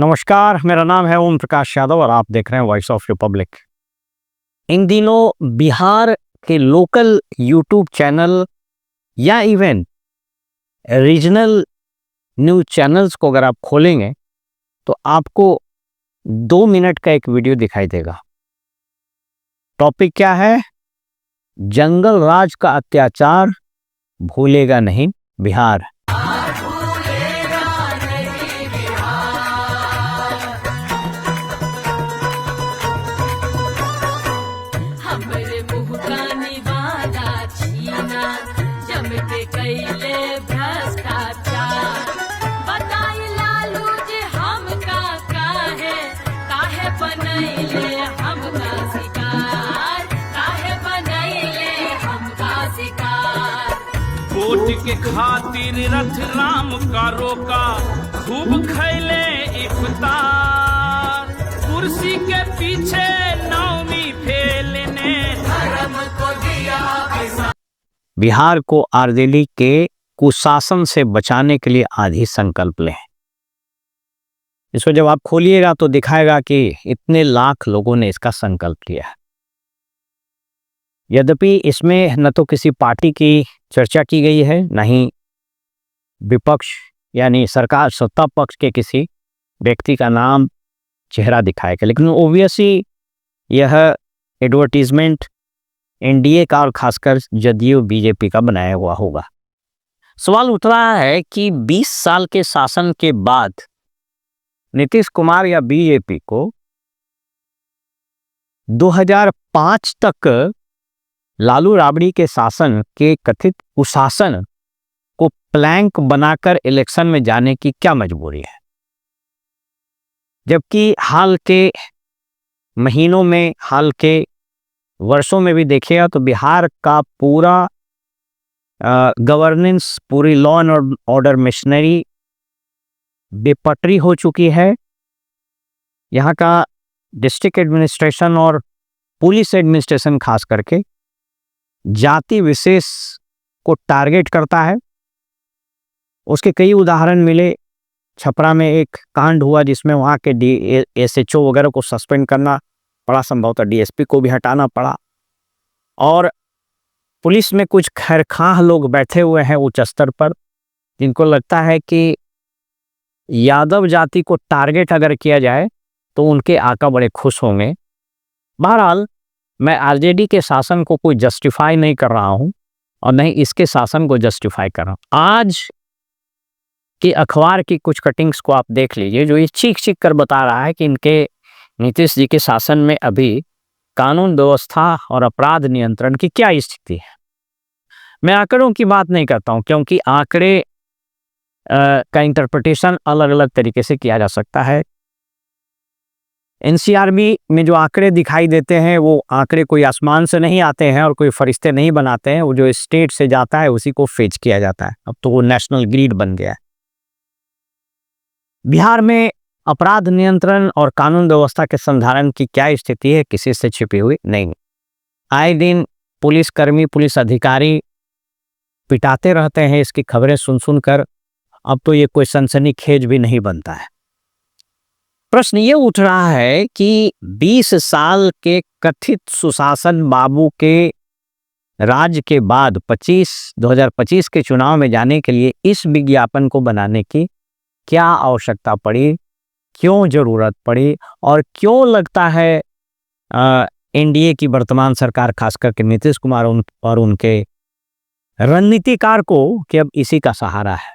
नमस्कार, मेरा नाम है ओम प्रकाश यादव और आप देख रहे हैं वॉइस ऑफ रिपब्लिक। इन दिनों बिहार के लोकल यूट्यूब चैनल या इवन रीजनल न्यूज़ चैनल्स को अगर आप खोलेंगे तो आपको 2 मिनट का एक वीडियो दिखाई देगा। टॉपिक क्या है? जंगल राज का अत्याचार भूलेगा नहीं बिहार। हमरे मुँह कानी वाला छीना जमके कैले भ्रष्टाचार। बताई लालू जी हमका काहे बनैले हमका शिकार, काहे बनैले हमका शिकार। वोट के खातिर रथ राम का रोका, खूब खैले इफ्तार। कुर्सी के पीछे नौमी फैलने धर्म को दिया। बिहार को आरजेडी के कुशासन से बचाने के लिए आज ही संकल्प लें। इसको जब आप खोलिएगा तो दिखाएगा कि इतने लाख लोगों ने इसका संकल्प लिया है। यद्यपि इसमें न तो किसी पार्टी की चर्चा की गई है, न ही विपक्ष यानी सरकार सत्ता पक्ष के किसी व्यक्ति का नाम चेहरा दिखाया गया, लेकिन ओबियसली यह एडवर्टीजमेंट एनडीए का और खासकर जदयू बीजेपी का बनाया हुआ होगा। सवाल उठ रहा है कि 20 साल के शासन के बाद नीतीश कुमार या बीजेपी को 2005 तक लालू राबड़ी के शासन के कथित कुशासन को प्लैंक बनाकर इलेक्शन में जाने की क्या मजबूरी है, जबकि हाल के महीनों में, हाल के वर्षों में भी देखिएगा तो बिहार का पूरा गवर्नेंस, पूरी लॉ एंड ऑर्डर मशीनरी बेपटरी हो चुकी है। यहाँ का डिस्ट्रिक्ट एडमिनिस्ट्रेशन और पुलिस एडमिनिस्ट्रेशन खास करके जाति विशेष को टारगेट करता है। उसके कई उदाहरण मिले। छपरा में एक कांड हुआ जिसमें वहाँ के एसएचओ वगैरह को सस्पेंड करना पड़ा, संभवतः डीएसपी को भी हटाना पड़ा। और पुलिस में कुछ खैरखाह लोग बैठे हुए हैं उच्च स्तर पर, जिनको लगता है कि यादव जाति को टारगेट अगर किया जाए तो उनके आका बड़े खुश होंगे। बहरहाल मैं आरजेडी के शासन को कोई जस्टिफाई नहीं कर रहा हूँ और नहीं इसके शासन को जस्टिफाई कर रहा हूँ। आज के अखबार की कुछ कटिंग्स को आप देख लीजिए, जो ये चीख चीख कर बता रहा है कि इनके नीतीश जी के शासन में अभी कानून व्यवस्था और अपराध नियंत्रण की क्या स्थिति है। मैं आंकड़ों की बात नहीं करता हूं, क्योंकि आंकड़े का इंटरप्रिटेशन अलग अलग तरीके से किया जा सकता है। एनसीआरबी में जो आंकड़े दिखाई देते हैं वो आंकड़े कोई आसमान से नहीं आते हैं और कोई फरिश्ते नहीं बनाते हैं। वो जो स्टेट से जाता है उसी को फेच किया जाता है। अब तो वो नेशनल ग्रिड बन गया है। बिहार में अपराध नियंत्रण और कानून व्यवस्था के संधारण की क्या स्थिति है, किसी से छिपी हुई नहीं। आए दिन पुलिसकर्मी, पुलिस अधिकारी पिटाते रहते हैं। इसकी खबरें सुन सुनकर अब तो ये कोई सनसनीखेज भी नहीं बनता है। प्रश्न ये उठ रहा है कि 20 साल के कथित सुशासन बाबू के राज के बाद 2025 के चुनाव में जाने के लिए इस विज्ञापन को बनाने की क्या आवश्यकता पड़ी, क्यों जरूरत पड़ी और क्यों लगता है एनडीए की वर्तमान सरकार, खास करके नीतीश कुमार और उनके रणनीतिकार को कि अब इसी का सहारा है।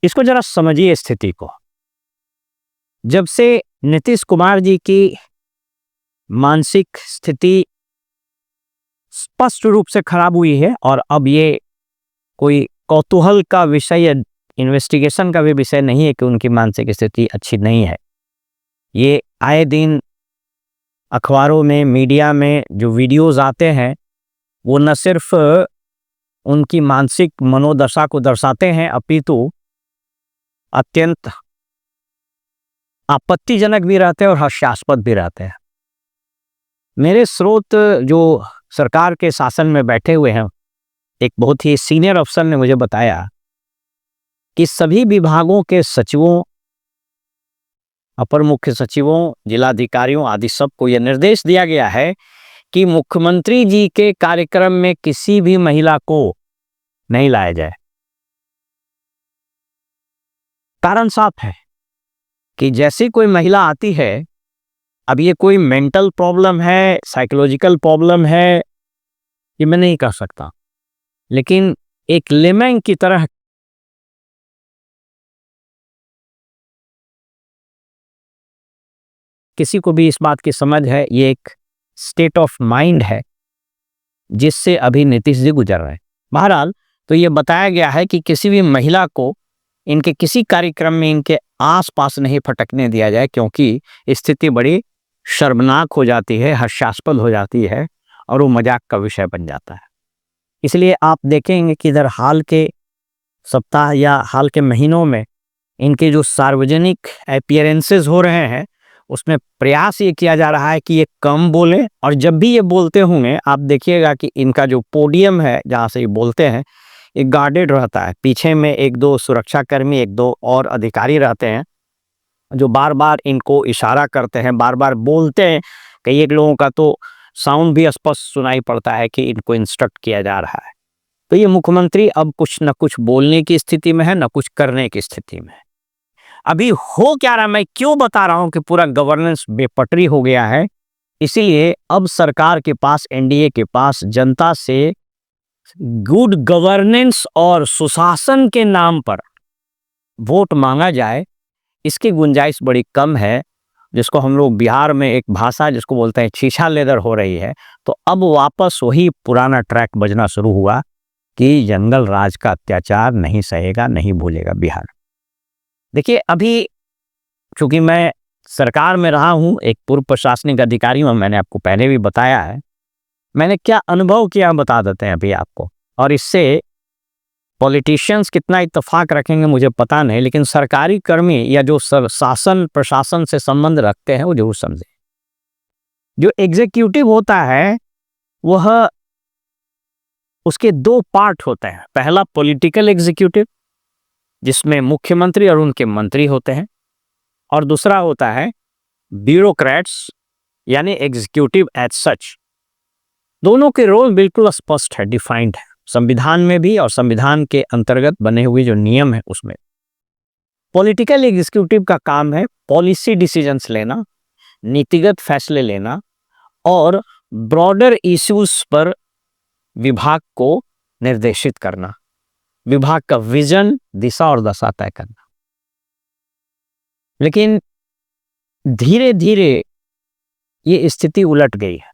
इसको जरा समझिए स्थिति को। जब से नीतीश कुमार जी की मानसिक स्थिति स्पष्ट रूप से खराब हुई है, और अब ये कोई कौतूहल का विषय या इन्वेस्टिगेशन का भी विषय नहीं है कि उनकी मानसिक स्थिति अच्छी नहीं है। ये आए दिन अखबारों में, मीडिया में जो वीडियोस आते हैं वो न सिर्फ उनकी मानसिक मनोदशा को दर्शाते हैं, अपितु अत्यंत आपत्तिजनक भी रहते हैं और हास्यास्पद भी रहते हैं। मेरे स्रोत जो सरकार के शासन में बैठे हुए हैं, एक बहुत ही सीनियर अफसर ने मुझे बताया कि सभी विभागों के सचिवों अपर मुख्य सचिवों, जिलाधिकारियों आदि सबको यह निर्देश दिया गया है कि मुख्यमंत्री जी के कार्यक्रम में किसी भी महिला को नहीं लाया जाए। कारण साफ है कि जैसे कोई महिला आती है, अब ये कोई मेंटल प्रॉब्लम है, साइकोलॉजिकल प्रॉब्लम है, ये मैं नहीं कह सकता, लेकिन एक लेमैन की तरह किसी को भी इस बात की समझ है, ये एक स्टेट ऑफ माइंड है जिससे अभी नीतीश जी गुजर रहे हैं। बहरहाल तो ये बताया गया है कि किसी भी महिला को इनके किसी कार्यक्रम में इनके आसपास नहीं फटकने दिया जाए, क्योंकि स्थिति बड़ी शर्मनाक हो जाती है, हास्यास्पद हो जाती है और वो मजाक का विषय बन जाता है। इसलिए आप देखेंगे कि इधर हाल के सप्ताह या हाल के महीनों में इनके जो सार्वजनिक अपीयरेंसेस हो रहे हैं, उसमें प्रयास ये किया जा रहा है कि ये कम बोलें, और जब भी ये बोलते होंगे आप देखिएगा कि इनका जो पोडियम है जहाँ से ये बोलते हैं, एक गार्डेड रहता है, पीछे में एक दो सुरक्षाकर्मी, एक दो और अधिकारी रहते हैं जो बार बार इनको इशारा करते हैं, बार बार बोलते हैं। कई एक लोगों का तो साउंड भी स्पष्ट सुनाई पड़ता है कि इनको इंस्ट्रक्ट किया जा रहा है। तो ये मुख्यमंत्री अब कुछ न कुछ बोलने की स्थिति में है, न कुछ करने की स्थिति में है। अभी हो क्या रहा है, मैं क्यों बता रहा हूं कि पूरा गवर्नेंस बेपटरी हो गया है। इसीलिए अब सरकार के पास, एनडीए के पास जनता से गुड गवर्नेंस और सुशासन के नाम पर वोट मांगा जाए, इसकी गुंजाइश बड़ी कम है। जिसको हम लोग बिहार में एक भाषा जिसको बोलते हैं छीछा लेदर हो रही है। तो अब वापस वही पुराना ट्रैक बजना शुरू हुआ कि जंगल राज का अत्याचार नहीं सहेगा, नहीं भूलेगा बिहार। देखिए, अभी चूंकि मैं सरकार में रहा हूं, एक पूर्व प्रशासनिक अधिकारी हूं, मैंने आपको पहले भी बताया है, मैंने क्या अनुभव किया बता देते हैं अभी आपको। और इससे पॉलिटिशियंस कितना इत्तेफाक रखेंगे मुझे पता नहीं, लेकिन सरकारी कर्मी या जो शासन प्रशासन से संबंध रखते हैं वो जरूर समझे। जो एग्जीक्यूटिव होता है वह, उसके दो पार्ट होते हैं। पहला पॉलिटिकल एग्जीक्यूटिव, जिसमें मुख्यमंत्री और उनके मंत्री होते हैं, और दूसरा होता है ब्यूरोक्रेट्स यानी एग्जीक्यूटिव एज सच। दोनों के रोल बिल्कुल स्पष्ट है, डिफाइंड है, संविधान में भी और संविधान के अंतर्गत बने हुए जो नियम है उसमें। पॉलिटिकल एग्जीक्यूटिव का काम है पॉलिसी डिसीजंस लेना, नीतिगत फैसले लेना और ब्रॉडर इश्यूज पर विभाग को निर्देशित करना, विभाग का विजन, दिशा और दशा तय करना। लेकिन धीरे धीरे ये स्थिति उलट गई है।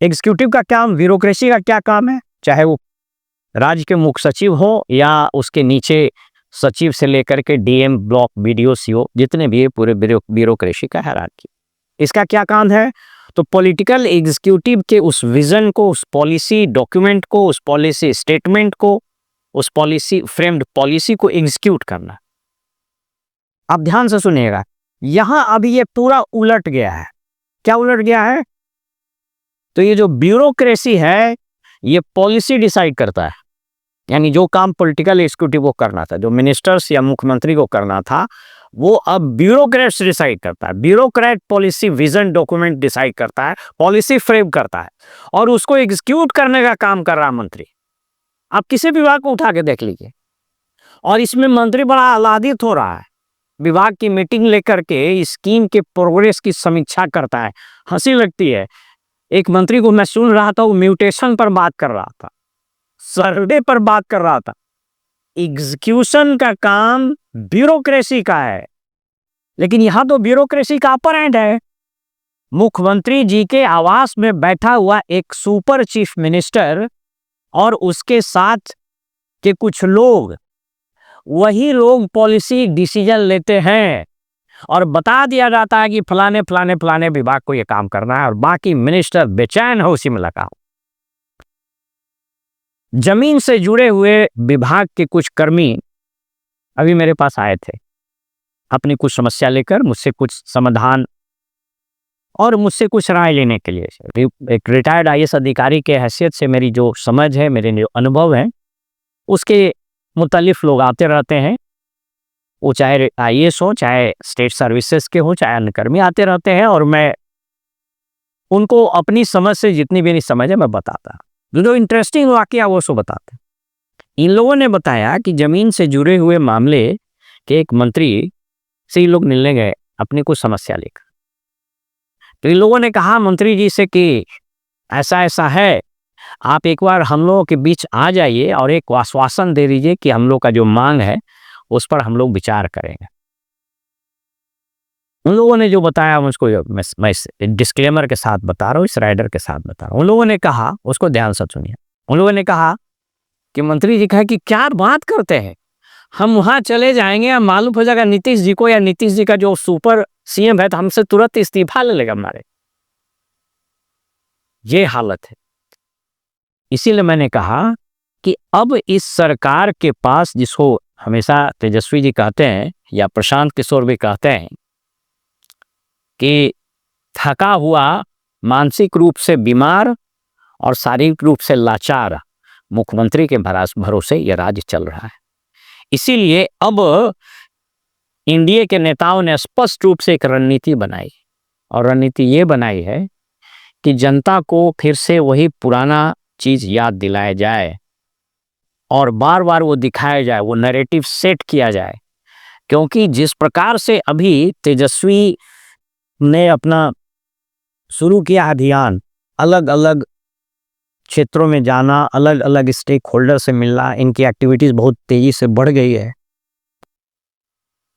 एग्जीक्यूटिव का काम, ब्यूरोक्रेसी का क्या काम है, चाहे वो राज्य के मुख्य सचिव हो या उसके नीचे सचिव से लेकर के डीएम, ब्लॉक बीडीओ, सीओ, जितने भी पूरे ब्यूरोक्रेसी का हायरार्की, इसका क्या काम है। तो पॉलिटिकल एग्जीक्यूटिव के उस विजन को, उस पॉलिसी डॉक्यूमेंट को, उस पॉलिसी स्टेटमेंट को, उस पॉलिसी फ्रेम्ड पॉलिसी को एग्जीक्यूट करना। आप ध्यान से सुनिएगा, यहां अभी ये पूरा उलट गया है। क्या उलट गया है? तो ये जो ब्यूरोक्रेसी है ये पॉलिसी डिसाइड करता है, यानी जो काम पॉलिटिकल एग्जीक्यूटिव को करना था, जो मिनिस्टर्स या मुख्यमंत्री को करना था, वो अब ब्यूरोक्रेट्स डिसाइड करता है। Bureaucrat policy vision document decide करता है, पॉलिसी फ्रेम करता है, और उसको एग्जीक्यूट करने का काम कर रहा मंत्री। आप किसी विभाग को उठा के देख लीजिए, और इसमें मंत्री बड़ा आह्लादित हो रहा है, विभाग की मीटिंग लेकर के स्कीम के प्रोग्रेस की समीक्षा करता है। हंसी लगती है, एक मंत्री को मैं सुन रहा था, वो म्यूटेशन पर बात कर रहा था, सर्वे पर बात कर रहा था। एग्जीक्यूशन का काम ब्यूरोक्रेसी का है, लेकिन यहां तो ब्यूरोक्रेसी का अपर एंड है। मुख्यमंत्री जी के आवास में बैठा हुआ एक सुपर चीफ मिनिस्टर और उसके साथ के कुछ लोग, वही लोग पॉलिसी डिसीजन लेते हैं और बता दिया जाता है कि फलाने फलाने फलाने विभाग को यह काम करना है, और बाकी मिनिस्टर बेचैन हो उसी में लगा हो। जमीन से जुड़े हुए विभाग के कुछ कर्मी अभी मेरे पास आए थे अपनी कुछ समस्या लेकर, मुझसे कुछ समाधान और मुझसे कुछ राय लेने के लिए। एक रिटायर्ड आईएएस अधिकारी के हैसियत से मेरी जो समझ है, मेरे जो अनुभव है, उसके मुतालिफ लोग आते रहते हैं वो चाहे IAS हो, चाहे स्टेट सर्विसेज के हो, चाहे अन्य कर्मी आते रहते हैं और मैं उनको अपनी समझ से जितनी भी नहीं समझ है मैं बताता। जो इंटरेस्टिंग वाकया वो सो बताते। इन लोगों ने बताया कि जमीन से जुड़े हुए मामले के एक मंत्री से ये लोग मिलने गए अपनी कुछ समस्या लेकर। तो इन लोगों ने कहा मंत्री जी से कि ऐसा ऐसा है, आप एक बार हम लोगों के बीच आ जाइए और एक आश्वासन दे दीजिए कि हम लोग का जो मांग है उस पर हम लोग विचार करेंगे। उन लोगों ने जो बताया मुझको, मैं डिस्क्लेमर के साथ बता रहा हूँ, इस राइडर के साथ बता रहा हूँ। उन लोगों ने कहा, उसको ध्यान से सुनिए, उन लोगों ने कहा कि मंत्री जी कहा कि क्या बात करते हैं, हम वहां चले जाएंगे, हम मालूम हो जाएगा नीतीश जी को या नीतीश जी का जो सुपर CM है तो हमसे तुरंत इस्तीफा ले लेगा हमारे। ये हालत है। इसीलिए मैंने कहा कि अब इस सरकार के पास, जिसको हमेशा तेजस्वी जी कहते हैं या प्रशांत किशोर भी कहते हैं कि थका हुआ, मानसिक रूप से बीमार और शारीरिक रूप से लाचार मुख्यमंत्री के भरोसे यह राज्य चल रहा है। इसीलिए अब एनडीए के नेताओं ने स्पष्ट रूप से एक रणनीति बनाई और रणनीति ये बनाई है कि जनता को फिर से वही पुराना चीज याद दिलाया जाए और बार बार वो दिखाया जाए, वो नैरेटिव सेट किया जाए। क्योंकि जिस प्रकार से अभी तेजस्वी ने अपना शुरू किया अभियान, अलग अलग क्षेत्रों में जाना, अलग अलग स्टेक होल्डर से मिलना, इनकी एक्टिविटीज बहुत तेजी से बढ़ गई है।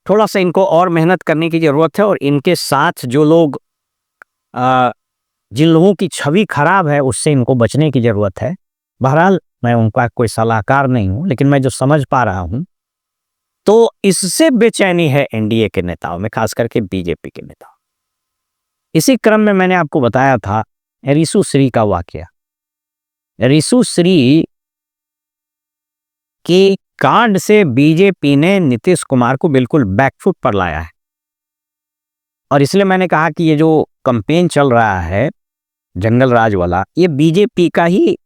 थोड़ा सा इनको और मेहनत करने की जरूरत है और इनके साथ जो लोग जिन लोगों की छवि खराब है उससे इनको बचने की जरूरत है। बहरहाल मैं उनका कोई सलाहकार नहीं हूं, लेकिन मैं जो समझ पा रहा हूं तो इससे बेचैनी है एनडीए के नेताओं में, खास करके बीजेपी के नेताओं। इसी क्रम में मैंने आपको बताया था रिशु श्री का वाकया। रिशु श्री के कांड से बीजेपी ने नीतीश कुमार को बिल्कुल बैकफुट पर लाया है और इसलिए मैंने कहा कि ये जो कैंपेन चल रहा है जंगल राज वाला, ये बीजेपी का ही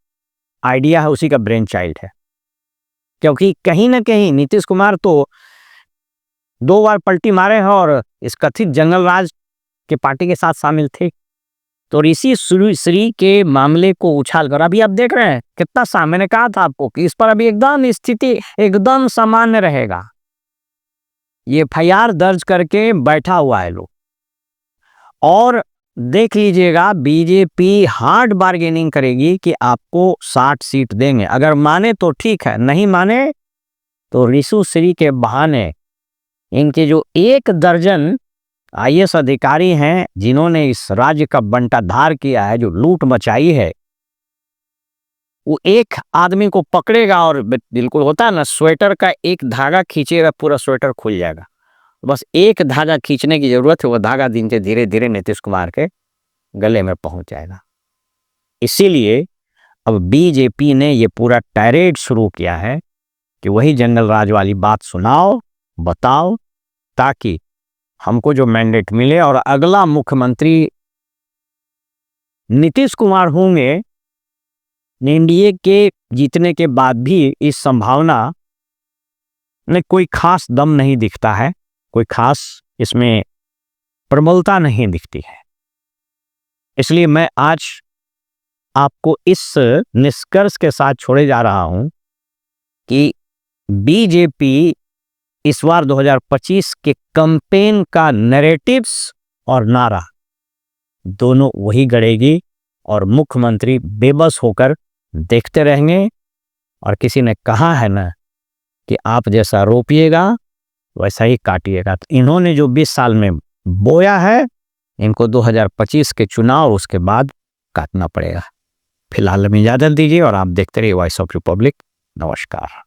आइडिया है, उसी का ब्रेन चाइल्ड है। क्योंकि कहीं ना कहीं नीतीश कुमार तो 2 बार पलटी मारे हैं और इस कथित जंगल राज के पार्टी के साथ शामिल थे। तो ऋषि श्री के मामले को उछाल कर अभी आप देख रहे हैं कितना सामने, मैंने कहा था आपको कि इस पर अभी एकदम स्थिति एकदम सामान्य रहेगा। ये FIR दर्ज करके बैठा हुआ है लोग और देख लीजिएगा बीजेपी हार्ड बार्गेनिंग करेगी कि आपको 60 सीट देंगे। अगर माने तो ठीक है, नहीं माने तो रिशु श्री के बहाने इनके जो 1 दर्जन IAS अधिकारी हैं जिन्होंने इस राज्य का बंटाधार किया है, जो लूट मचाई है, वो एक आदमी को पकड़ेगा और बिल्कुल होता है ना, स्वेटर का एक धागा खींचेगा पूरा स्वेटर खुल जाएगा। बस एक धागा खींचने की जरूरत है, वो धागा दिन से धीरे धीरे नीतीश कुमार के गले में पहुंच जाएगा। इसीलिए अब बीजेपी ने ये पूरा टैरेड शुरू किया है कि वही जंगल राज वाली बात सुनाओ, बताओ, ताकि हमको जो मैंडेट मिले और अगला मुख्यमंत्री नीतीश कुमार होंगे। एनडीए के जीतने के बाद भी इस संभावना में कोई खास दम नहीं दिखता है, कोई खास इसमें प्रबलता नहीं दिखती है। इसलिए मैं आज आपको इस निष्कर्ष के साथ छोड़े जा रहा हूं कि बीजेपी इस बार 2025 के कैंपेन का नैरेटिव्स और नारा दोनों वही गढ़ेगी और मुख्यमंत्री बेबस होकर देखते रहेंगे। और किसी ने कहा है ना कि आप जैसा रोपिएगा वैसा ही काटिएगा, तो इन्होंने जो 20 साल में बोया है इनको 2025 के चुनाव उसके बाद काटना पड़ेगा। फिलहाल हमें इजाजत दीजिए और आप देखते रहिए वॉइस ऑफ रिपब्लिक। नमस्कार।